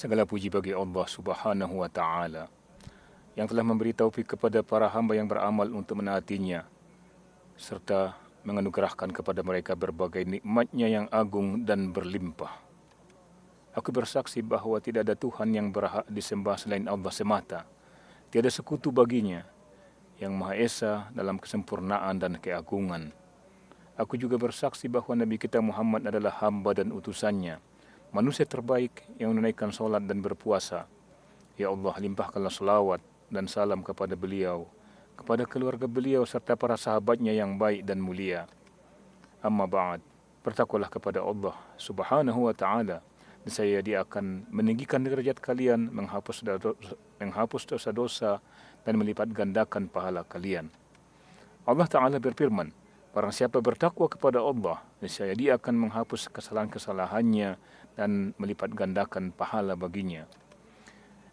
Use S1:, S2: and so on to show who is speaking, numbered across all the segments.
S1: Segala puji bagi Allah Subhanahu wa Ta'ala yang telah memberi taufik kepada para hamba yang beramal untuk menaatinya, serta menganugerahkan kepada mereka berbagai nikmatnya yang agung dan berlimpah. Aku bersaksi bahawa tidak ada Tuhan yang berhak disembah selain Allah semata. Tiada sekutu baginya, yang Maha Esa dalam kesempurnaan dan keagungan. Aku juga bersaksi bahawa Nabi kita Muhammad adalah hamba dan utusannya, manusia terbaik yang menunaikan solat dan berpuasa. Ya Allah, limpahkanlah selawat dan salam kepada beliau, kepada keluarga beliau serta para sahabatnya yang baik dan mulia. Amma ba'd, bertakwalah kepada Allah Subhanahu wa Ta'ala, niscaya Dia akan meninggikan derajat kalian, menghapus dosa-dosa dan melipat gandakan pahala kalian. Allah Ta'ala berfirman, barang siapa bertakwa kepada Allah, niscaya Dia akan menghapus kesalahan-kesalahannya dan melipat gandakan pahala baginya.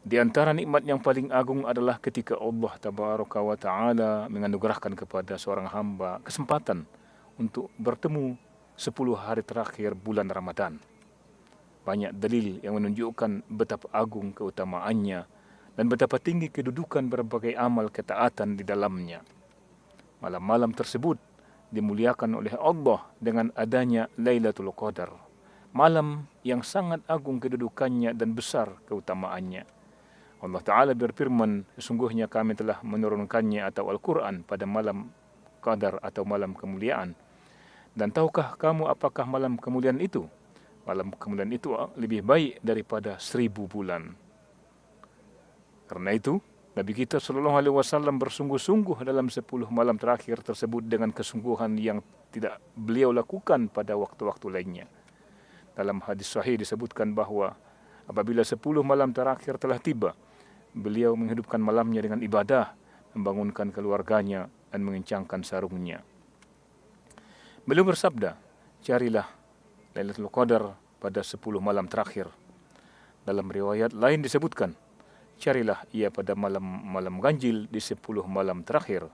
S1: Di antara nikmat yang paling agung adalah ketika Allah Tabaraka wa Ta'ala menganugerahkan kepada seorang hamba kesempatan untuk bertemu 10 hari terakhir bulan Ramadan. Banyak dalil yang menunjukkan betapa agung keutamaannya dan betapa tinggi kedudukan berbagai amal ketaatan di dalamnya. Malam-malam tersebut dimuliakan oleh Allah dengan adanya Lailatul Qadar, malam yang sangat agung kedudukannya dan besar keutamaannya. Allah Ta'ala berfirman, sesungguhnya kami telah menurunkannya atau Al-Quran pada malam Qadar atau malam kemuliaan. Dan tahukah kamu apakah malam kemuliaan itu? Malam kemuliaan itu lebih baik daripada 1000 bulan. Karena itu, Nabi kita SAW bersungguh-sungguh dalam 10 malam terakhir tersebut dengan kesungguhan yang tidak beliau lakukan pada waktu-waktu lainnya. Dalam hadis sahih disebutkan bahawa apabila 10 malam terakhir telah tiba, beliau menghidupkan malamnya dengan ibadah, membangunkan keluarganya dan mengencangkan sarungnya. Beliau bersabda, carilah Lailatul Qadar pada 10 malam terakhir. Dalam riwayat lain disebutkan, carilah ia pada malam ganjil di 10 malam terakhir.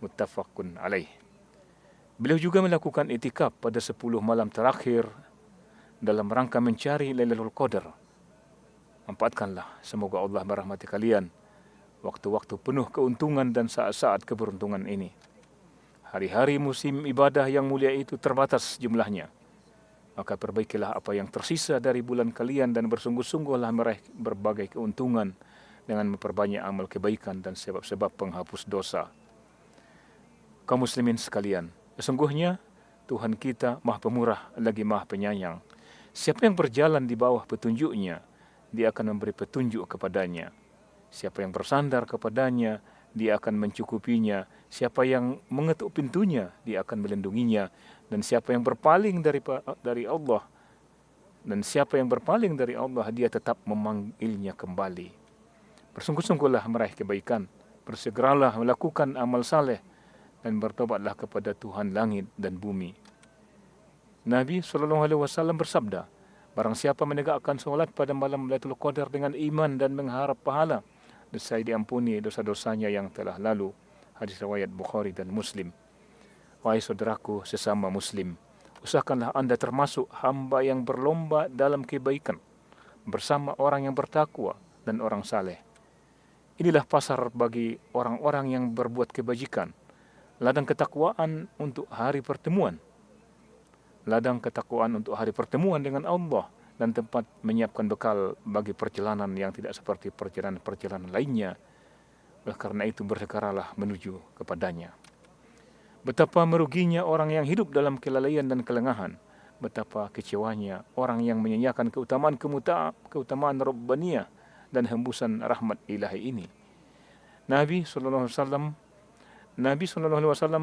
S1: Muttafaqun alaih. Beliau juga melakukan itikaf pada 10 malam terakhir dalam rangka mencari Lailatul Qadar. Manfaatkanlah, semoga Allah merahmati kalian, waktu-waktu penuh keuntungan dan saat-saat keberuntungan ini. Hari-hari musim ibadah yang mulia itu terbatas jumlahnya. Maka perbaikilah apa yang tersisa dari bulan kalian dan bersungguh-sungguhlah meraih berbagai keuntungan dengan memperbanyak amal kebaikan dan sebab-sebab penghapus dosa. Kaum muslimin sekalian, sesungguhnya Tuhan kita Maha Pemurah lagi Maha Penyayang. Siapa yang berjalan di bawah petunjuknya, Dia akan memberi petunjuk kepadanya. Siapa yang bersandar kepadanya, Dia akan mencukupinya. Siapa yang mengetuk pintunya, Dia akan melindunginya. Dan siapa yang berpaling dari Allah, Dia tetap memanggilnya kembali. Bersungguh-sungguhlah meraih kebaikan, bersegeralah melakukan amal saleh, dan bertobatlah kepada Tuhan langit dan bumi. Nabi SAW bersabda, barang siapa menegakkan solat pada malam Lailatul Qadar dengan iman dan mengharap pahala, nescaya diampuni dosa-dosanya yang telah lalu. Hadis riwayat Bukhari dan Muslim. Wahai saudaraku sesama Muslim, usahakanlah Anda termasuk hamba yang berlomba dalam kebaikan bersama orang yang bertakwa dan orang saleh. Inilah pasar bagi orang-orang yang berbuat kebajikan, ladang ketakwaan untuk hari pertemuan. Ladang ketakwaan untuk hari pertemuan dengan Allah dan tempat menyiapkan bekal bagi perjalanan yang tidak seperti perjalanan-perjalanan lainnya. Oleh karena itu bersegeralah menuju kepadanya. Betapa meruginya orang yang hidup dalam kelalaian dan kelengahan. Betapa kecewanya orang yang menyanyiakan keutamaan Rabbaniyah dan hembusan rahmat ilahi ini. Nabi SAW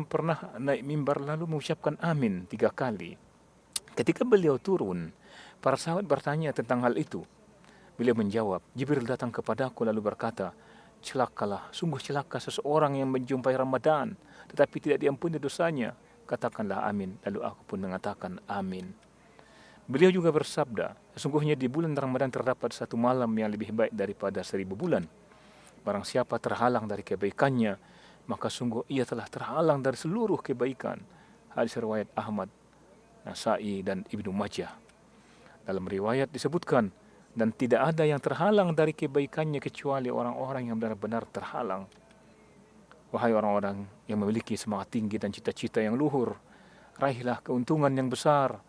S1: pernah naik mimbar lalu mengucapkan amin 3 kali. Ketika beliau turun, para sahabat bertanya tentang hal itu. Beliau menjawab, Jibril datang kepadaku lalu berkata, celakalah, sungguh celaka seseorang yang menjumpai Ramadan, tetapi tidak diampuni dosanya. Katakanlah amin. Lalu aku pun mengatakan amin. Beliau juga bersabda, sesungguhnya di bulan Ramadan terdapat satu malam yang lebih baik daripada 1000 bulan. Barang siapa terhalang dari kebaikannya, maka sungguh ia telah terhalang dari seluruh kebaikan. Hadis riwayat Ahmad, Nasai dan Ibnu Majah. Dalam riwayat disebutkan, Dan tidak ada yang terhalang dari kebaikannya kecuali orang-orang yang benar-benar terhalang. Wahai orang-orang yang memiliki semangat tinggi dan cita-cita yang luhur, raihlah keuntungan yang besar,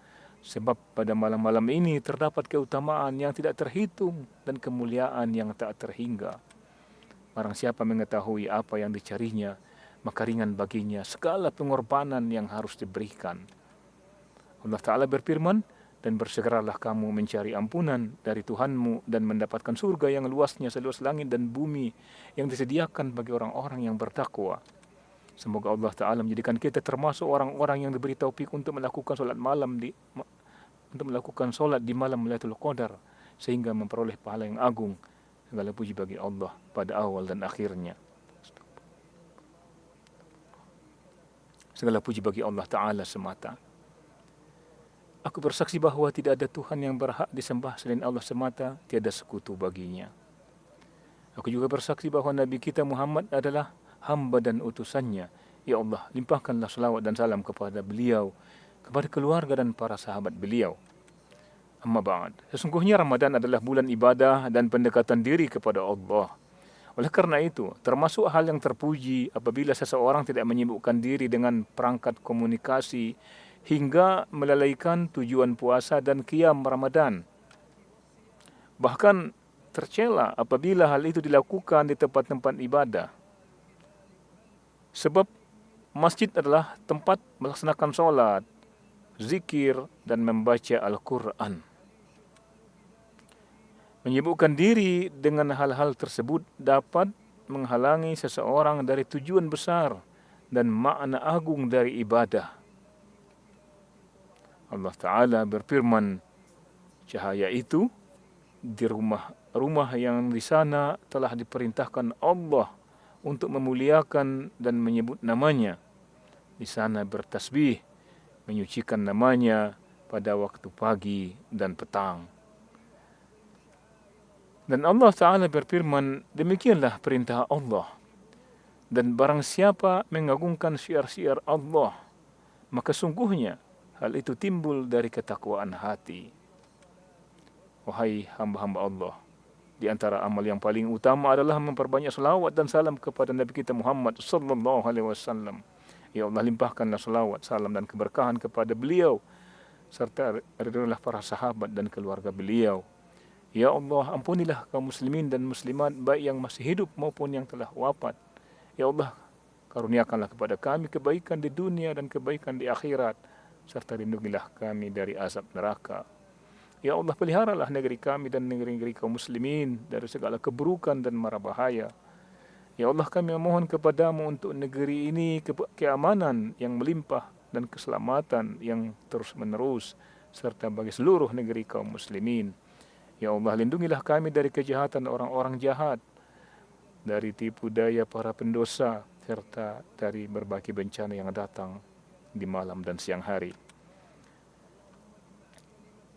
S1: sebab pada malam-malam ini terdapat keutamaan yang tidak terhitung dan kemuliaan yang tak terhingga. Barang siapa mengetahui apa yang dicarinya, maka ringan baginya segala pengorbanan yang harus diberikan. Allah Ta'ala berfirman, dan bersegeralah kamu mencari ampunan dari Tuhanmu dan mendapatkan surga yang luasnya seluas langit dan bumi yang disediakan bagi orang-orang yang bertakwa. Semoga Allah Ta'ala menjadikan kita termasuk orang-orang yang diberi taufik untuk melakukan solat di malam Lailatul Qadar sehingga memperoleh pahala yang agung. Segala puji bagi Allah pada awal dan akhirnya. Segala puji bagi Allah Ta'ala semata. Aku bersaksi bahwa tidak ada Tuhan yang berhak disembah selain Allah semata, tiada sekutu baginya. Aku juga bersaksi bahwa Nabi kita Muhammad adalah hamba dan utusannya. Ya Allah, limpahkanlah salawat dan salam kepada beliau, kepada keluarga dan para sahabat beliau. Amma ba'd. Sesungguhnya Ramadan adalah bulan ibadah dan pendekatan diri kepada Allah. Oleh karena itu, termasuk hal yang terpuji apabila seseorang tidak menyibukkan diri dengan perangkat komunikasi hingga melalaikan tujuan puasa dan qiyam Ramadan. Bahkan tercela apabila hal itu dilakukan di tempat-tempat ibadah. Sebab masjid adalah tempat melaksanakan solat, zikir, dan membaca Al-Quran. Menyibukkan diri dengan hal-hal tersebut dapat menghalangi seseorang dari tujuan besar dan makna agung dari ibadah. Allah Ta'ala berfirman, cahaya itu di rumah yang di sana telah diperintahkan Allah untuk memuliakan dan menyebut namanya. Di sana bertasbih, menyucikan namanya pada waktu pagi dan petang. Dan Allah Ta'ala berfirman, demikianlah perintah Allah. Dan barang siapa mengagungkan syiar-syiar Allah, maka sungguhnya hal itu timbul dari ketakwaan hati. Wahai hamba-hamba Allah, di antara amal yang paling utama adalah memperbanyak selawat dan salam kepada Nabi kita Muhammad sallallahu alaihi wasallam. Ya Allah, limpahkanlah selawat, salam dan keberkahan kepada beliau serta ridholah para sahabat dan keluarga beliau. Ya Allah, ampunilah kaum muslimin dan muslimat baik yang masih hidup maupun yang telah wafat. Ya Allah, karuniakanlah kepada kami kebaikan di dunia dan kebaikan di akhirat, serta lindungilah kami dari azab neraka. Ya Allah, peliharalah negeri kami dan negeri-negeri kaum muslimin dari segala keburukan dan mara bahaya. Ya Allah, kami memohon kepadamu untuk negeri ini keamanan yang melimpah dan keselamatan yang terus-menerus, serta bagi seluruh negeri kaum muslimin. Ya Allah, lindungilah kami dari kejahatan orang-orang jahat, dari tipu daya para pendosa, serta dari berbagai bencana yang datang di malam dan siang hari.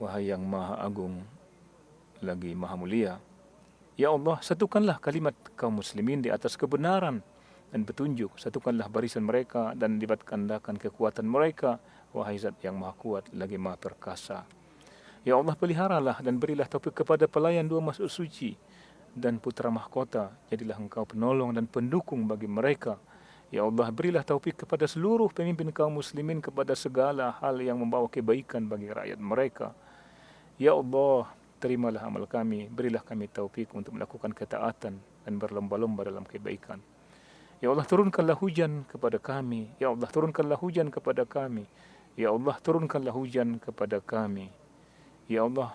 S1: Wahai yang maha agung lagi maha mulia, ya Allah, satukanlah kalimat kaum muslimin di atas kebenaran dan petunjuk. Satukanlah barisan mereka dan libatkanlah kekuatan mereka. Wahai Zat yang maha kuat lagi maha perkasa. Ya Allah, peliharalah dan berilah taufik kepada pelayan dua masuk suci dan putra mahkota. Jadilah engkau penolong dan pendukung bagi mereka. Ya Allah, berilah taufik kepada seluruh pemimpin kaum muslimin kepada segala hal yang membawa kebaikan bagi rakyat mereka. Ya Allah, terimalah amal kami, berilah kami taufik untuk melakukan ketaatan dan berlomba-lomba dalam kebaikan. Ya Allah, turunkanlah hujan kepada kami. Ya Allah, turunkanlah hujan kepada kami. Ya Allah, turunkanlah hujan kepada kami. Ya Allah,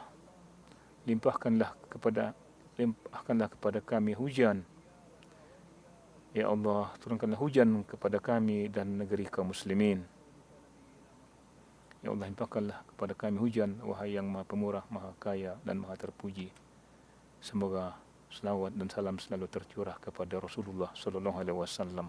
S1: limpahkanlah kepada kami hujan. Ya Allah, turunkanlah hujan kepada kami dan negeri kaum muslimin. Ya Allah, limpahkanlah kepada kami hujan, wahai yang maha pemurah, maha kaya dan maha terpuji. Semoga selawat dan salam selalu tercurah kepada Rasulullah sallallahu alaihi wasallam.